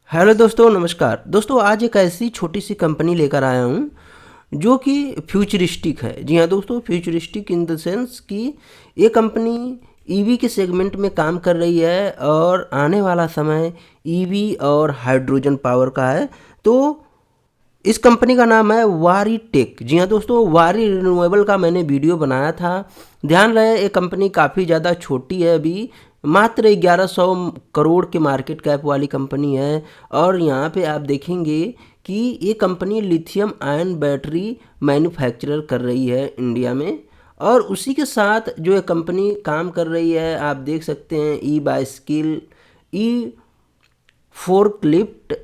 Hello दोस्तों, नमस्कार दोस्तों। आज एक ऐसी छोटी सी कंपनी लेकर आया हूँ जो कि फ्यूचरिस्टिक है। जी हाँ दोस्तों, फ्यूचरिस्टिक इन द सेंस कि ये कंपनी ईवी के सेगमेंट में काम कर रही है और आने वाला समय ईवी और हाइड्रोजन पावर का है। तो इस कंपनी का नाम है वारी टेक। जी हाँ दोस्तों, वारी रिन्यूएबल का मैंने वीडियो बनाया था। ध्यान रहे, ये कंपनी काफ़ी ज़्यादा छोटी है, अभी मात्र 1100 करोड़ के मार्केट कैप वाली कंपनी है। और यहाँ पे आप देखेंगे कि ये company lithium ion battery manufacturer कर रही है इंडिया में। और उसी के साथ जो ये कंपनी काम कर रही है, आप देख सकते हैं e bicycle, e forklift,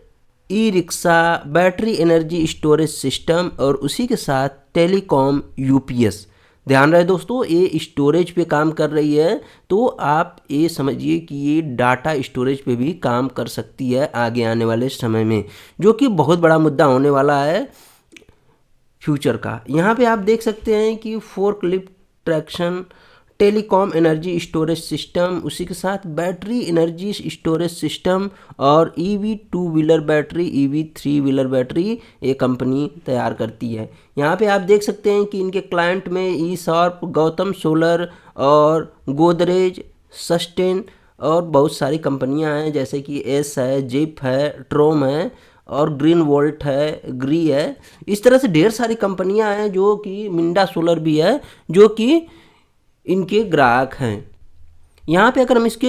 e rickshaw, battery energy storage system और उसी के साथ टेलीकॉम यूपीएस। ध्यान रहे दोस्तों, ये स्टोरेज पे काम कर रही है। तो आप ये समझिए कि ये डाटा स्टोरेज पे भी काम कर सकती है आगे आने वाले समय में, जो कि बहुत बड़ा मुद्दा होने वाला है फ्यूचर का। यहाँ पे आप देख सकते हैं कि forklift traction, telecom energy storage system, उसी के साथ बैटरी एनर्जी स्टोरेज सिस्टम और EV 2 wheeler battery, EV 3 wheeler battery ये कंपनी तैयार करती है। यहाँ पे आप देख सकते हैं कि इनके क्लाइंट में ई शार्प, गौतम सोलर और गोदरेज, सस्टेन और बहुत सारी कंपनियां हैं, जैसे कि एस है, जिप है, ट्रोम है और ग्रीन वोल्ट है, ग्री है। इस तरह से ढेर सारी कंपनियां हैं, जो कि मिंडा सोलर भी है, जो कि इनके ग्राहक हैं। यहाँ पे अगर हम इसके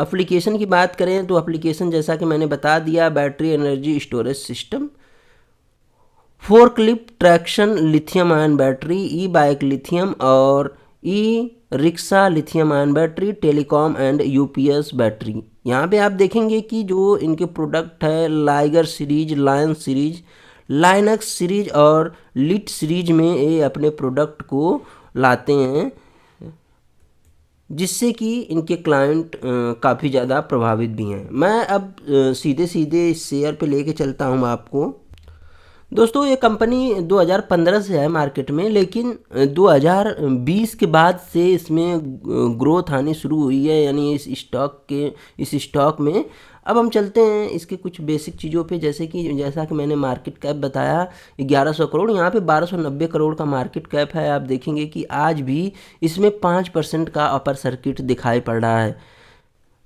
एप्लीकेशन की बात करें तो एप्लीकेशन जैसा कि मैंने बता दिया, battery energy storage system, forklift traction lithium ion battery, e bike lithium और e rickshaw lithium ion battery, telecom and UPS battery. यहाँ पे आप देखेंगे कि जो इनके प्रोडक्ट है, Liger series, Lion series, Linux series और लिट सीरीज में ये अपने प्रोडक्ट को लाते हैं, जिससे कि इनके क्लाइंट काफ़ी ज़्यादा प्रभावित भी हैं। मैं अब सीधे सीधे इस शेयर पे लेके चलता हूँ आपको। दोस्तों, ये कंपनी 2015 से है मार्केट में, लेकिन 2020 के बाद से इसमें ग्रोथ आनी शुरू हुई है, यानी इस स्टॉक में। अब हम चलते हैं इसके कुछ बेसिक चीज़ों पे, जैसा कि मैंने मार्केट कैप बताया 1100 करोड़, यहाँ पे 1290 करोड़ का मार्केट कैप है। आप देखेंगे कि आज भी इसमें 5% का अपर सर्किट दिखाई पड़ रहा है।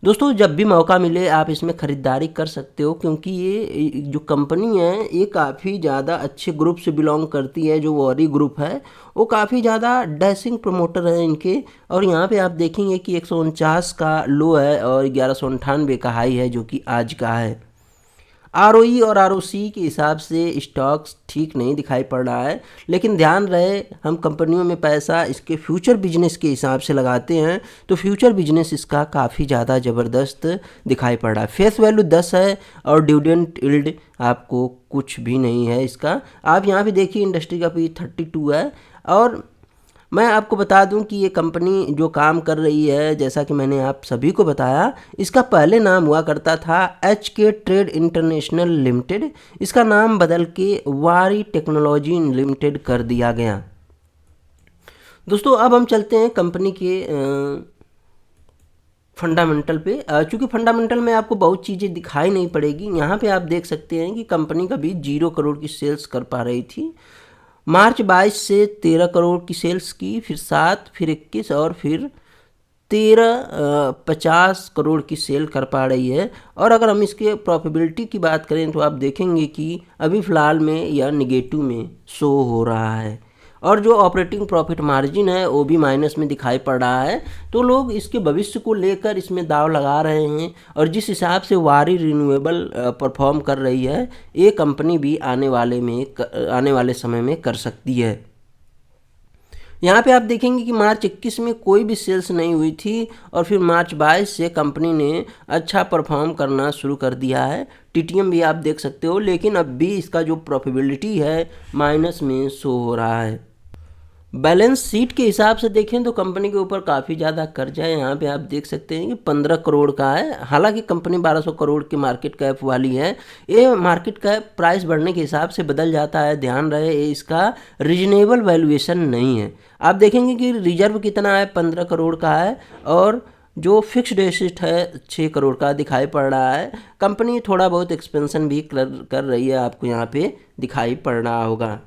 दोस्तों, जब भी मौका मिले आप इसमें ख़रीदारी कर सकते हो, क्योंकि ये जो कंपनी है ये काफ़ी ज़्यादा अच्छे ग्रुप से बिलोंग करती है। जो वॉरी ग्रुप है वो काफ़ी ज़्यादा डैशिंग प्रमोटर है इनके। और यहाँ पे आप देखेंगे कि 149 का लो है और 1198 का हाई है, जो कि आज का है। आरओई और आरओसी के हिसाब से स्टॉक्स ठीक नहीं दिखाई पड़ रहा है, लेकिन ध्यान रहे, हम कंपनियों में पैसा इसके फ्यूचर बिजनेस के हिसाब से लगाते हैं, तो फ्यूचर बिजनेस इसका काफ़ी ज़्यादा ज़बरदस्त दिखाई पड़ रहा है। फेस वैल्यू 10 है और डिविडेंड यील्ड आपको कुछ भी नहीं है इसका। आप यहाँ पे देखिए, इंडस्ट्री का पी 32 है। और मैं आपको बता दूं कि ये कंपनी जो काम कर रही है, जैसा कि मैंने आप सभी को बताया, इसका पहले नाम हुआ करता था HK ट्रेड इंटरनेशनल लिमिटेड। इसका नाम बदल के वारी टेक्नोलॉजी लिमिटेड कर दिया गया। दोस्तों, अब हम चलते हैं कंपनी के फंडामेंटल पे। चूँकि फंडामेंटल में आपको बहुत चीज़ें दिखाई नहीं पड़ेगी। यहाँ पे आप देख सकते हैं कि कंपनी कभी 0 करोड़ की सेल्स कर पा रही थी। मार्च 22 से 13 करोड़ की सेल्स की, फिर 7, फिर 21 और फिर 50 करोड़ की सेल कर पा रही है। और अगर हम इसके प्रॉफिटेबिलिटी की बात करें तो आप देखेंगे कि अभी फ़िलहाल में यह निगेटिव में शो हो रहा है। और जो ऑपरेटिंग प्रॉफिट मार्जिन है वो भी माइनस में दिखाई पड़ रहा है। तो लोग इसके भविष्य को लेकर इसमें दाव लगा रहे हैं, और जिस हिसाब से वारी रिन्यूएबल परफॉर्म कर रही है, ये कंपनी भी आने वाले समय में कर सकती है। यहाँ पे आप देखेंगे कि मार्च 21 में कोई भी सेल्स नहीं हुई थी, और फिर मार्च 22 से कंपनी ने अच्छा परफॉर्म करना शुरू कर दिया है। टीटीएम भी आप देख सकते हो, लेकिन अब भी इसका जो प्रॉफिटेबिलिटी है माइनस में शो हो रहा है। बैलेंस शीट के हिसाब से देखें तो कंपनी के ऊपर काफ़ी ज़्यादा कर्जा है। यहाँ पे आप देख सकते हैं कि 15 करोड़ का है। हालांकि कंपनी 1200 करोड़ की मार्केट कैप वाली है। ये मार्केट कैप प्राइस बढ़ने के हिसाब से बदल जाता है, ध्यान रहे, ये इसका रीजनेबल वैल्यूएशन नहीं है। आप देखेंगे कि रिजर्व कितना है, 15 करोड़ का है, और जो फिक्स्ड एसेट है 6 करोड़ का दिखाई पड़ रहा है। कंपनी थोड़ा बहुत एक्सपेंशन भी कर रही है, आपको यहाँ पे दिखाई पड़ रहा होगा।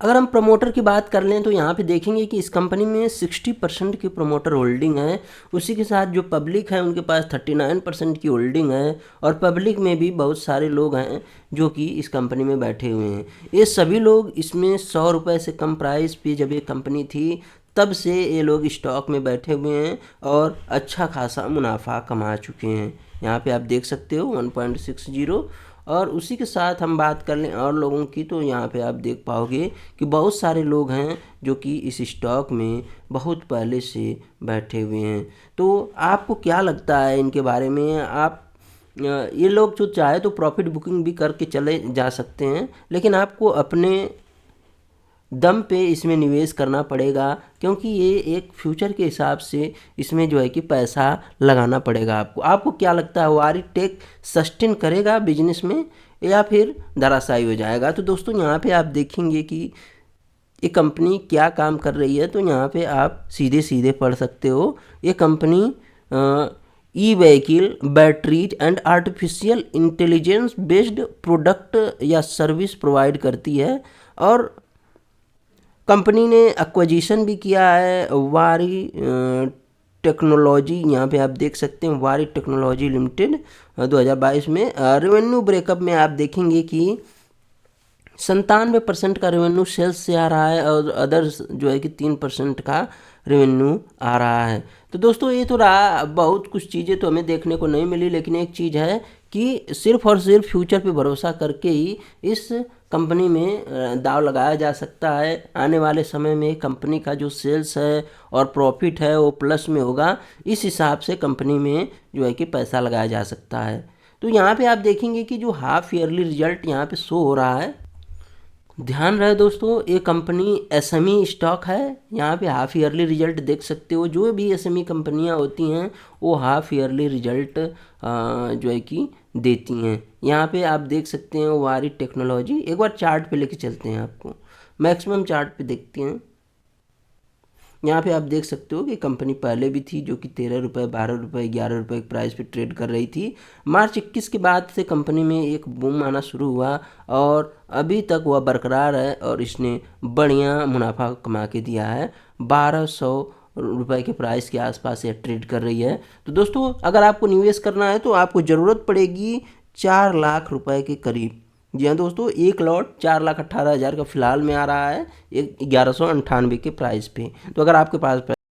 अगर हम प्रमोटर की बात कर लें तो यहाँ पे देखेंगे कि इस कंपनी में 60% की प्रमोटर होल्डिंग है। उसी के साथ जो पब्लिक है उनके पास 39% की होल्डिंग है, और पब्लिक में भी बहुत सारे लोग हैं जो कि इस कंपनी में बैठे हुए हैं। ये सभी लोग इसमें 100 रुपये से कम प्राइस पे जब ये कंपनी थी तब से ये लोग स्टॉक में बैठे हुए हैं और अच्छा खासा मुनाफा कमा चुके हैं। यहाँ पे आप देख सकते हो 1.60। और उसी के साथ हम बात कर लें और लोगों की, तो यहाँ पे आप देख पाओगे कि बहुत सारे लोग हैं जो कि इस स्टॉक में बहुत पहले से बैठे हुए हैं। तो आपको क्या लगता है इनके बारे में? आप ये लोग जो चाहे तो प्रॉफिट बुकिंग भी करके चले जा सकते हैं, लेकिन आपको अपने दम पे इसमें निवेश करना पड़ेगा, क्योंकि ये एक फ्यूचर के हिसाब से इसमें जो है कि पैसा लगाना पड़ेगा आपको। आपको क्या लगता है, वारी टेक सस्टेन करेगा बिजनेस में या फिर धराशायी हो जाएगा? तो दोस्तों यहाँ पे आप देखेंगे कि ये कंपनी क्या काम कर रही है, तो यहाँ पे आप सीधे सीधे पढ़ सकते हो। ये company e vehicle, batteries and artificial intelligence based product या सर्विस प्रोवाइड करती है। और कंपनी ने एक्विजिशन भी किया है वारी टेक्नोलॉजी, यहाँ पे आप देख सकते हैं वारी टेक्नोलॉजी लिमिटेड 2022 में। रेवेन्यू ब्रेकअप में आप देखेंगे कि 97% का रेवेन्यू सेल्स से आ रहा है और अदर्स जो है कि 3% का रेवेन्यू आ रहा है। तो दोस्तों ये तो रहा, बहुत कुछ चीज़ें तो हमें देखने को नहीं मिली, लेकिन एक चीज़ है कि सिर्फ और सिर्फ फ्यूचर पे भरोसा करके ही इस कंपनी में दाव लगाया जा सकता है। आने वाले समय में कंपनी का जो सेल्स है और प्रॉफिट है वो प्लस में होगा, इस हिसाब से कंपनी में जो है कि पैसा लगाया जा सकता है। तो यहाँ पे आप देखेंगे कि जो हाफ ईयरली रिजल्ट यहाँ पे शो हो रहा है, ध्यान रहे दोस्तों, ये कंपनी एसएमई स्टॉक है। यहाँ पे हाफ ईयरली रिजल्ट देख सकते हो। जो भी एसएमई कंपनियाँ होती हैं वो हाफ ईयरली रिजल्ट जो है कि देती हैं। यहाँ पे आप देख सकते हैं वारी टेक्नोलॉजी। एक बार चार्ट पे लेके चलते हैं, आपको मैक्सिमम चार्ट पे देखते हैं। यहाँ पे आप देख सकते हो कि कंपनी पहले भी थी जो कि 13 रुपये, 12 रुपये, 11 रुपये के प्राइस पे ट्रेड कर रही थी। मार्च 21 के बाद से कंपनी में एक बूम आना शुरू हुआ और अभी तक वह बरकरार है और इसने बढ़िया मुनाफा कमा के दिया है। 1200 रुपये के प्राइस के आसपास यह ट्रेड कर रही है। तो दोस्तों अगर आपको निवेश करना है तो आपको ज़रूरत पड़ेगी 4 लाख रुपए के करीब। जी हाँ दोस्तों, एक लॉट 4,18,000 का फिलहाल में आ रहा है, 1198 के प्राइस पे। तो अगर आपके पास